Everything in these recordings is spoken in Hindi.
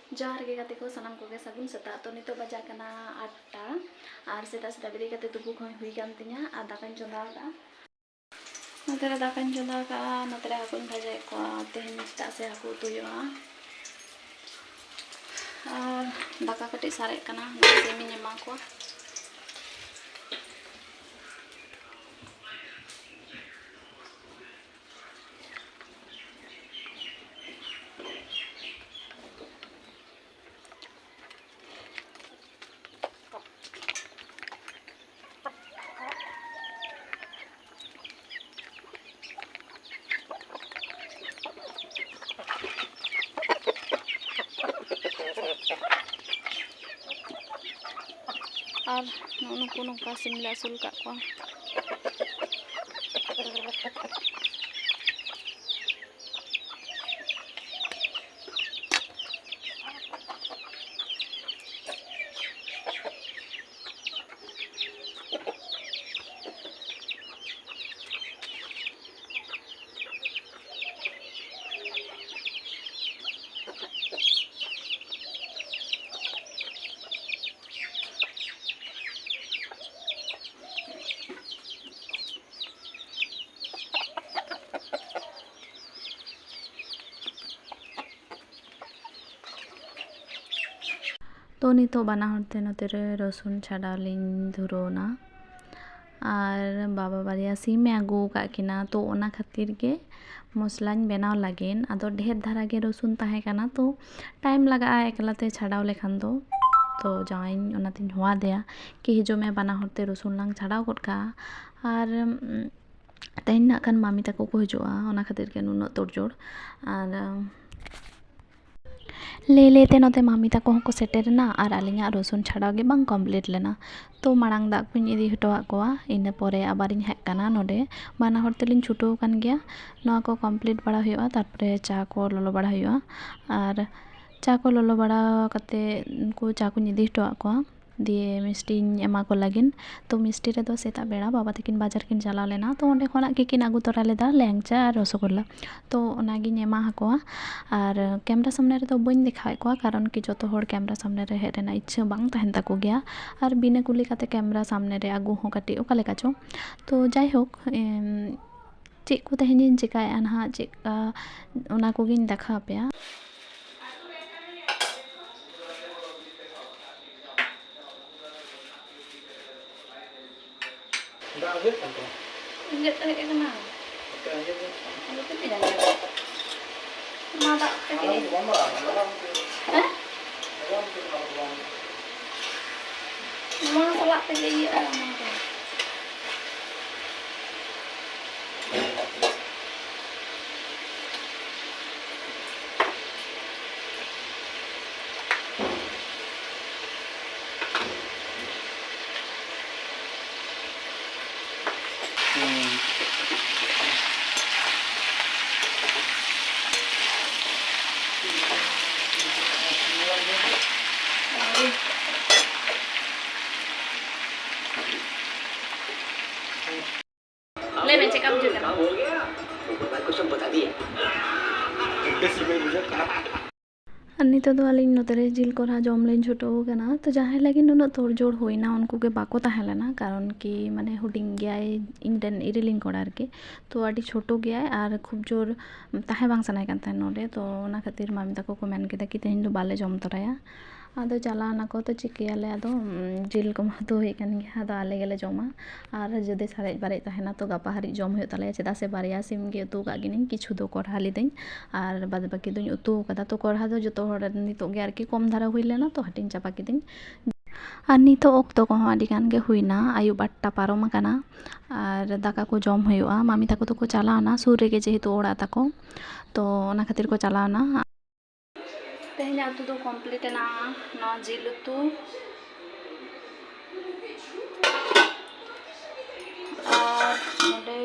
जोहार गे गाते को सनाम कोगे सगुन सेता तो नितो बजा कना 8टा और सेता सेता बेरे गाते तुबु खय हुई कान तिया आ दाकान चंदा का नतरे दाकान चंदा का नतरे हाकुन भाजा को तेहन सेता से हाकु तुयुआ और दाका कटि सारे कना सेमी एमा को और नुकु नौका सिमला असूल का को तो नितो बना हरते नते रसुन छाड़ालिन धुरोना और बाबा बारिया सीमे आगू का किना तो ओना खातिर के मसलाñ बनाव लागिन आदो ढेर धारा गे रसुन ताहे काना तो टाइम लगा एकलाते छाड़ाव लेखान दो तो जाइन ओनातिन होवा देया कि हिजो में बना हरते रसुन लांग छाड़ाव गद का और तेहन ना खान मामी ताको को हिजुआ ओना खातिर के नुनो तोड़जोड़ और लेते नोते मामी ताको को सेटेरना और आलिंगा रसुन छाड़ाव गे बांग कमप्लीट लेना तो मांग दाग को इदी हटोआ कोआ इन परे आबारिन हेज काना नोडे बाना हर तेलिन छुटो कान गया नोआ को कमप्लीट बड़ा हुआ तारपरे चा को ललो बड़ा हुआ और चा को ललो बड़ा कते को चा को इदी हटोआ कोआ दिए मिष्टी एमा को लागिन तो मिष्टी रे दो सेता बेड़ा बाबा तकिन बाजार किन चला लेना तो ओंडे खोना किन आगू तोरा लेदा लेंगचा और रसगोल्ला तो ओनागिन एमा हकोआ और कैमरा सामने रे तो बइन देखाय को कारण कि जो हर कैमरा सामने रे हेड रेना इच्छा बांग तहन ताको गया और बिना कुली काते कैमरा सामने रे आगू हो काटी ओका लेका चो तो जाय होक चेक को तहनिन चिकाय अनहा चेक ओना को गिन देखा पेया Enggak anjir kan tuh. Anjir kayak kena. Oke anjir. Anjir itu tidak ada. Mata kayak gini. Hah? Mau salat kayak gini ले मैं चेकअप जो करना हो गया ऊपर को सब बता दिया किसी में बुझा कहा नितो दो आलिन नोतरे जिल कोरा जम लेन छोटो कना तो जहां लगी नुनो तोड़जोड़ होइना उनको के बाको ताहेलेना कारण कि माने हुडिंग गयाय इनडेन इरिलिंग कोडार के तो आडी छोटो गयाय और खूब जोर ताहे बांग सनाय कान ताहे नोडे तो ओना खातिर मामी ताको को मेन केदा कि तेहन दो बाले जम तोराया आदो चलाना को तो चिकियाले आदो जिल को मा तो हेकन गया आदो आले गेले जमा और जदि सारे बारे ताहेना तो गापा हारि जम हुयो ताले चेदा से बारिया सिम गे उतु का गिनिन किछु दो कोढ़ा लिदिन और बाद बाकी दुन उतु कदा तो कोढ़ा दो जतो हर नितो गे आरकी कम धारा हुई लेना तो हटिन चापा किदिन और नितो ओक्तो को आडी गान गे हुइना आयु 8टा पारम आकाना और दाका को जम हुयोआ मामी ताको तो को चलाना सुर रे गे जेहेतु ओड़ा ताको तो ओना खातिर को चलाना तेहन आतु दो कमप्लीट ना ना जिल उतु और नोडे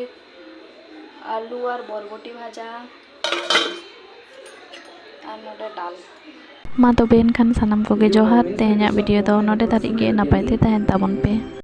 आलू और बरबटी भाजा और नोडे दाल मा तो बेन खान सनम को गे जोहार तेहना वीडियो दो नोडे तारिक गे नापाय ते तहन ताबन पे।